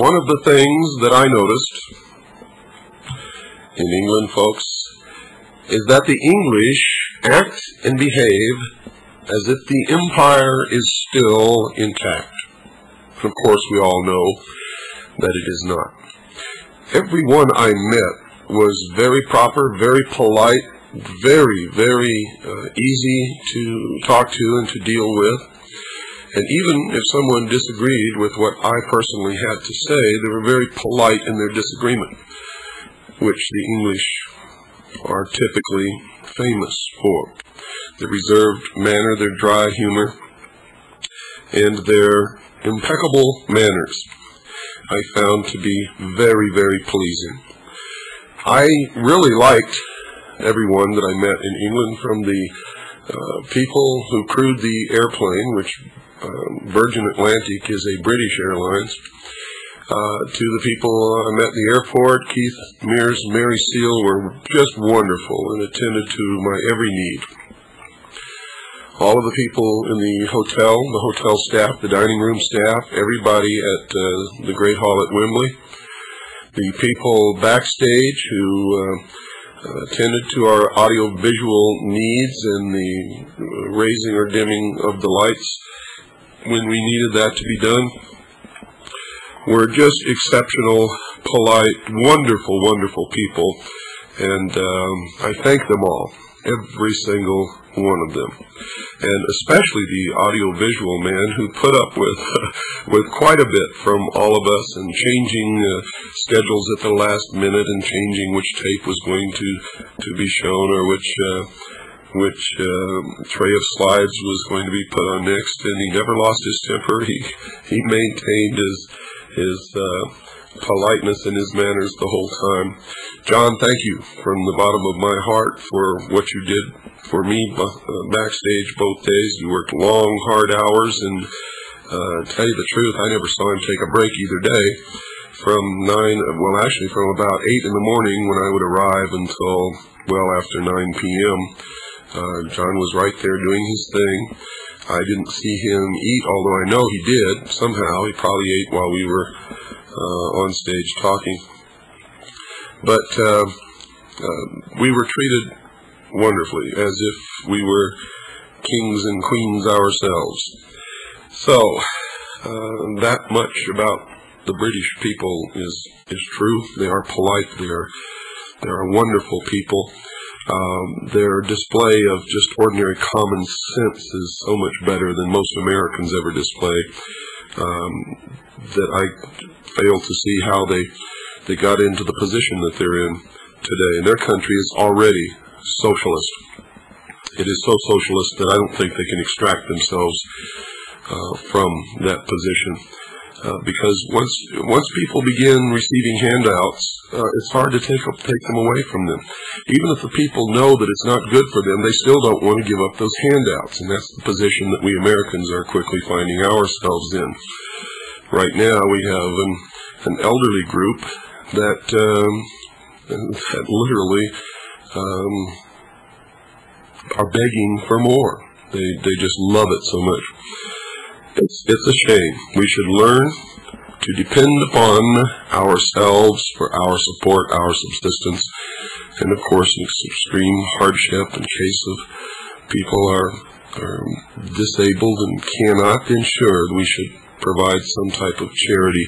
One of the things that I noticed in England, folks, is that the English act and behave as if the empire is still intact. Of course, we all know that it is not. Everyone I met was very proper, very polite, very, very easy to talk to and to deal with. And even if someone disagreed with what I personally had to say, they were very polite in their disagreement, which the English are typically famous for. Their reserved manner, their dry humor, and their impeccable manners I found to be very, very pleasing. I really liked everyone that I met in England, from the people who crewed the airplane, which Virgin Atlantic is a British Airlines, to the people I met at the airport. Keith Mears and Mary Seal were just wonderful and attended to my every need. All of the people in the hotel staff, the dining room staff, everybody at the Great Hall at Wembly, the people backstage who attended to our audio-visual needs and the raising or dimming of the lights when we needed that to be done, were just exceptional, polite, wonderful, wonderful people, and I thank them all, every single one of them, and especially the audio-visual man who put up with quite a bit from all of us, and changing schedules at the last minute, and changing which tape was going to be shown, or which tray of slides was going to be put on next. And he never lost his temper. He maintained his politeness and his manners the whole time. John, thank you from the bottom of my heart for what you did for me backstage both days. You worked long, hard hours, and tell you the truth, I never saw him take a break either day. From from about 8 in the morning when I would arrive until well after 9 p.m., John was right there doing his thing. I didn't see him eat, although I know he did somehow. He probably ate while we were on stage talking. But we were treated wonderfully, as if we were kings and queens ourselves. So that much about the British people is true. They are polite. They are wonderful people. Their display of just ordinary common sense is so much better than most Americans ever display, that I fail to see how they got into the position that they're in today. And their country is already socialist. It is so socialist that I don't think they can extract themselves from that position. Because once people begin receiving handouts, it's hard to take them away from them. Even if the people know that it's not good for them, they still don't want to give up those handouts, and that's the position that we Americans are quickly finding ourselves in. Right now, we have an elderly group that literally are begging for more. They just love it so much. It's a shame. We should learn to depend upon ourselves for our support, our subsistence, and of course in extreme hardship, in case of people are disabled and cannot, then sure, we should provide some type of charity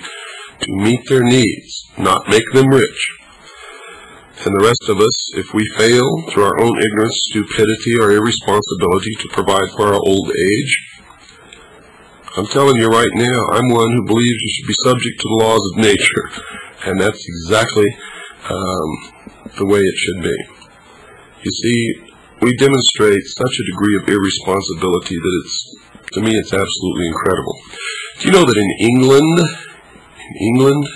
to meet their needs, not make them rich. And the rest of us, if we fail through our own ignorance, stupidity, or irresponsibility to provide for our old age, I'm telling you right now, I'm one who believes you should be subject to the laws of nature, and that's exactly the way it should be. You see, we demonstrate such a degree of irresponsibility that to me, it's absolutely incredible. Do you know that in England,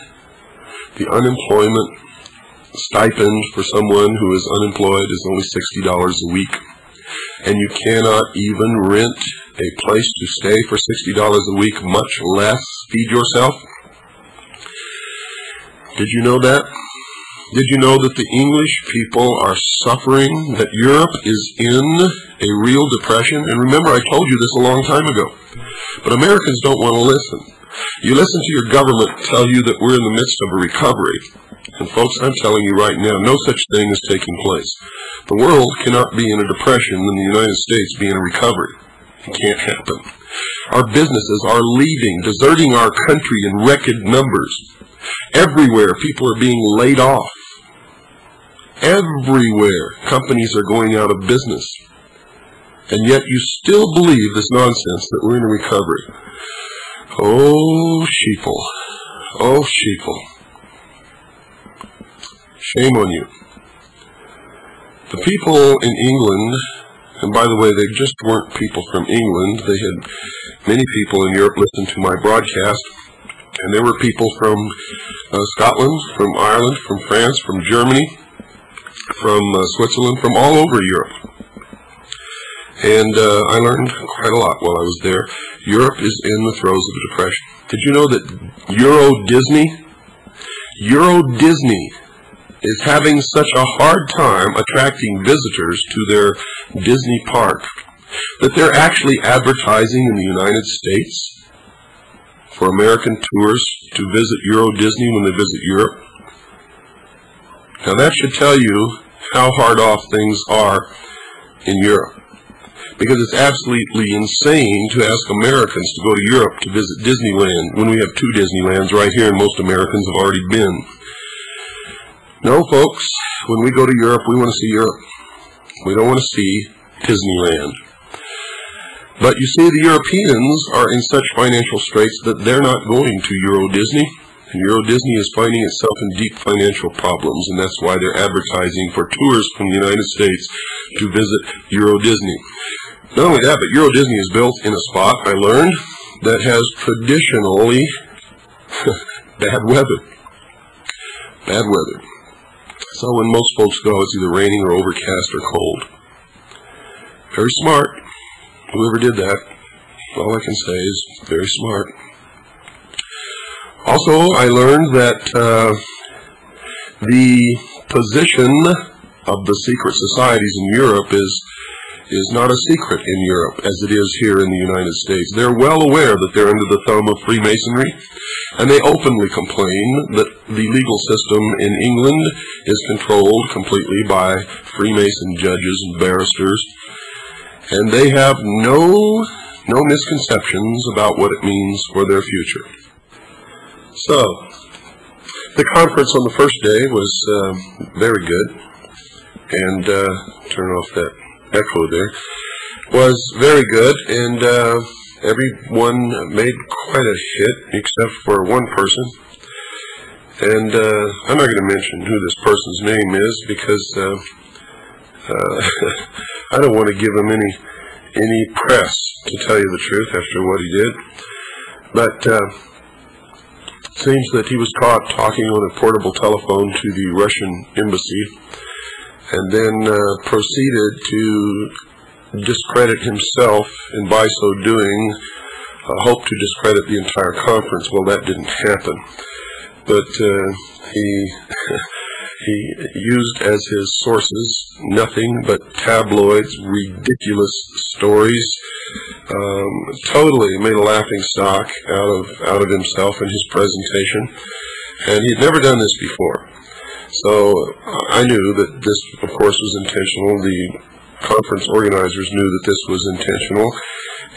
the unemployment stipend for someone who is unemployed is only $60 a week, and you cannot even rent a place to stay for $60 a week, much less feed yourself? Did you know that? Did you know that the English people are suffering, that Europe is in a real depression? And remember, I told you this a long time ago. But Americans don't want to listen. You listen to your government tell you that we're in the midst of a recovery. And folks, I'm telling you right now, no such thing is taking place. The world cannot be in a depression and the United States be in a recovery. It can't happen. Our businesses are leaving, deserting our country in record numbers. Everywhere, people are being laid off. Everywhere, companies are going out of business. And yet you still believe this nonsense that we're in a recovery. Oh, sheeple. Oh, sheeple. Shame on you. The people in England, and by the way, they just weren't people from England. They had many people in Europe listen to my broadcast, and there were people from Scotland, from Ireland, from France, from Germany, from Switzerland, from all over Europe. And I learned quite a lot while I was there. Europe is in the throes of a depression. Did you know that Euro Disney is having such a hard time attracting visitors to their Disney park that they're actually advertising in the United States for American tourists to visit Euro Disney when they visit Europe? Now that should tell you how hard off things are in Europe. Because it's absolutely insane to ask Americans to go to Europe to visit Disneyland when we have 2 Disneylands right here and most Americans have already been. No, folks, when we go to Europe, we want to see Europe. We don't want to see Disneyland. But you see, the Europeans are in such financial straits that they're not going to Euro Disney. And Euro Disney is finding itself in deep financial problems, and that's why they're advertising for tourists from the United States to visit Euro Disney. Not only that, but Euro Disney is built in a spot, I learned, that has traditionally bad weather. Bad weather. So when most folks go, it's either raining or overcast or cold. Very smart. Whoever did that, all I can say is very smart. Also, I learned that the position of the secret societies in Europe is not a secret in Europe as it is here in the United States. They're well aware that they're under the thumb of Freemasonry, and they openly complain that the legal system in England is controlled completely by Freemason judges and barristers, and they have no misconceptions about what it means for their future. So, the conference on the first day was very good, and turn off that echo there, was very good, and everyone made quite a hit except for one person. And I'm not going to mention who this person's name is because I don't want to give him any press, to tell you the truth, after what he did. But it seems that he was caught talking on a portable telephone to the Russian embassy, and then proceeded to discredit himself, and by so doing hope to discredit the entire conference. Well, that didn't happen, but he used as his sources nothing but tabloids, ridiculous stories, totally made a laughing stock out of himself and his presentation, and he had never done this before. So I knew that this, of course, was intentional. The conference organizers knew that this was intentional,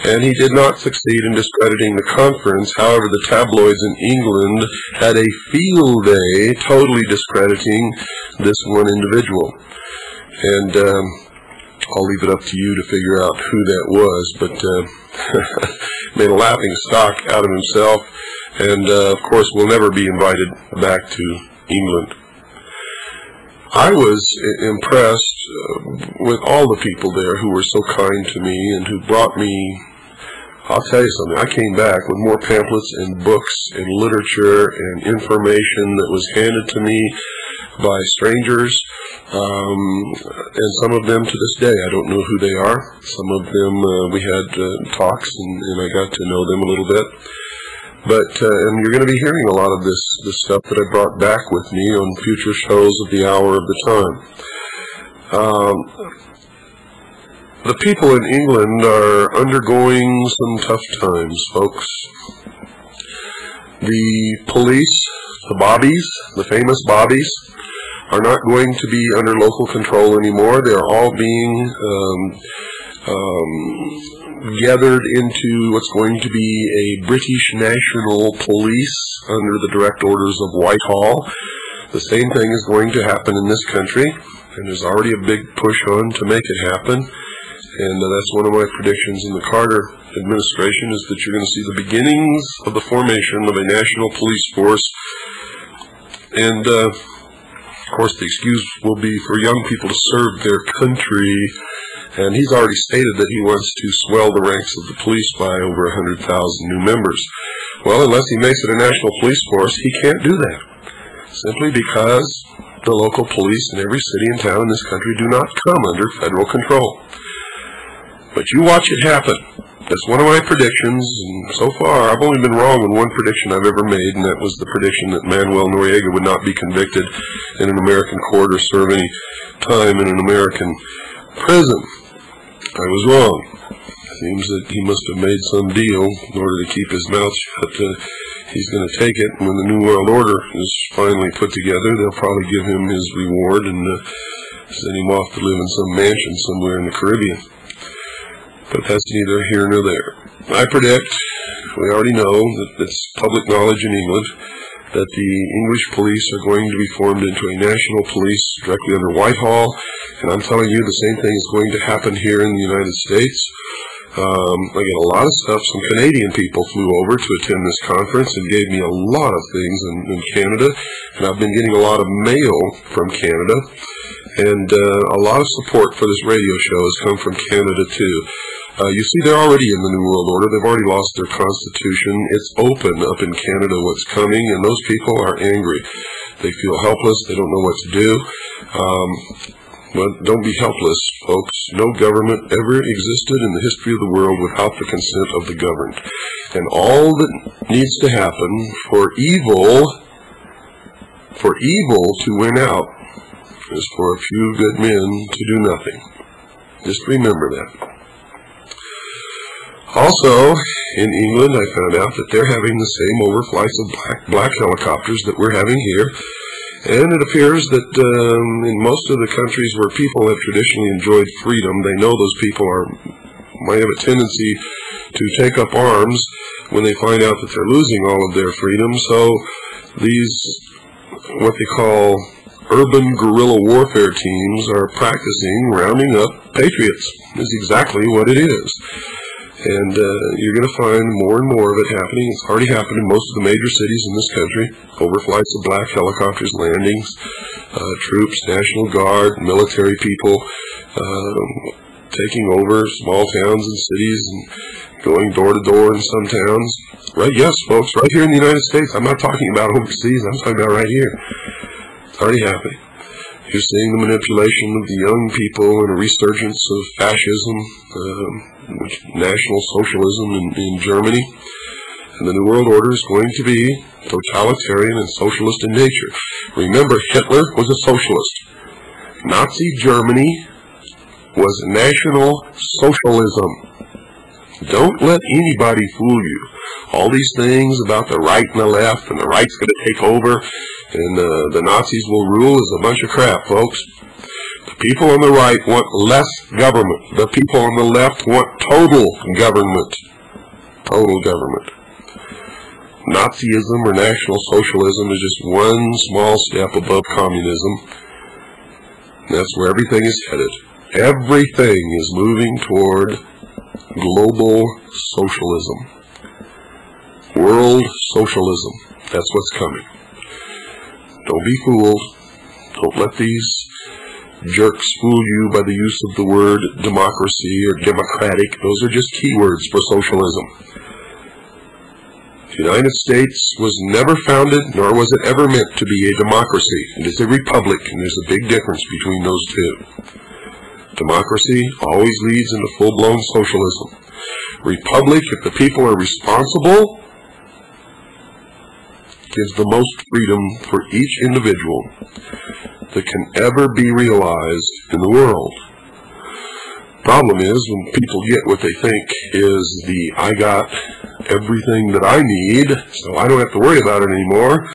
and he did not succeed in discrediting the conference. However, the tabloids in England had a field day totally discrediting this one individual. And I'll leave it up to you to figure out who that was, but made a laughing stock out of himself, and of course will never be invited back to England. I was impressed with all the people there who were so kind to me and who brought me, I'll tell you something, I came back with more pamphlets and books and literature and information that was handed to me by strangers, and some of them to this day I don't know who they are. Some of them we had talks, and I got to know them a little bit. But and you're going to be hearing a lot of this stuff that I brought back with me on future shows of the hour of the time. The people in England are undergoing some tough times, folks. The police, the bobbies, the famous bobbies, are not going to be under local control anymore. They're all being gathered into what's going to be a British National Police under the direct orders of Whitehall. The same thing is going to happen in this country, and there's already a big push on to make it happen. And that's one of my predictions in the Carter administration, is that you're going to see the beginnings of the formation of a national police force. And, of course, the excuse will be for young people to serve their country. And he's already stated that he wants to swell the ranks of the police by over 100,000 new members. Well, unless he makes it a national police force, he can't do that. Simply because the local police in every city and town in this country do not come under federal control. But you watch it happen. That's one of my predictions, and so far I've only been wrong in one prediction I've ever made, and that was the prediction that Manuel Noriega would not be convicted in an American court or serve any time in an American prison. I was wrong. It seems that he must have made some deal in order to keep his mouth shut. He's going to take it, and when the New World Order is finally put together, they'll probably give him his reward and send him off to live in some mansion somewhere in the Caribbean. But that's neither here nor there. I predict, we already know that it's public knowledge in England, that the English police are going to be formed into a national police directly under Whitehall, and I'm telling you the same thing is going to happen here in the United States. I get a lot of stuff. Some Canadian people flew over to attend this conference and gave me a lot of things in Canada, and I've been getting a lot of mail from Canada, and a lot of support for this radio show has come from Canada too. You see, they're already in the New World Order. They've already lost their constitution. It's open up in Canada what's coming, and those people are angry. They feel helpless. They don't know what to do. But don't be helpless, folks. No government ever existed in the history of the world without the consent of the governed. And all that needs to happen for evil to win out is for a few good men to do nothing. Just remember that. Also, in England, I found out that they're having the same overflights of black helicopters that we're having here. And it appears that in most of the countries where people have traditionally enjoyed freedom, they know those people might have a tendency to take up arms when they find out that they're losing all of their freedom. So these, what they call urban guerrilla warfare teams, are practicing rounding up patriots. Is exactly what it is. And you're going to find more and more of it happening. It's already happened in most of the major cities in this country. Overflights of black helicopters, landings, troops, National Guard, military people taking over small towns and cities and going door to door in some towns. Right, yes, folks, right here in the United States. I'm not talking about overseas. I'm talking about right here. It's already happening. You're seeing the manipulation of the young people and a resurgence of fascism, National Socialism in Germany. And the New World Order is going to be totalitarian and socialist in nature. Remember, Hitler was a socialist. Nazi Germany was National Socialism. Don't let anybody fool you. All these things about the right and the left, and the right's going to take over, and the Nazis will rule, is a bunch of crap, folks. The people on the right want less government. The people on the left want total government. Total government. Nazism or National Socialism is just one small step above communism. That's where everything is headed. Everything is moving toward global socialism. World socialism. That's what's coming. Don't be fooled. Don't let these jerks fool you by the use of the word democracy or democratic. Those are just keywords for socialism. The United States was never founded, nor was it ever meant to be a democracy. It is a republic, and there's a big difference between those two. Democracy always leads into full-blown socialism. Republic, if the people are responsible, gives the most freedom for each individual that can ever be realized in the world. Problem is, when people get what they think is the I got everything that I need, so I don't have to worry about it anymore.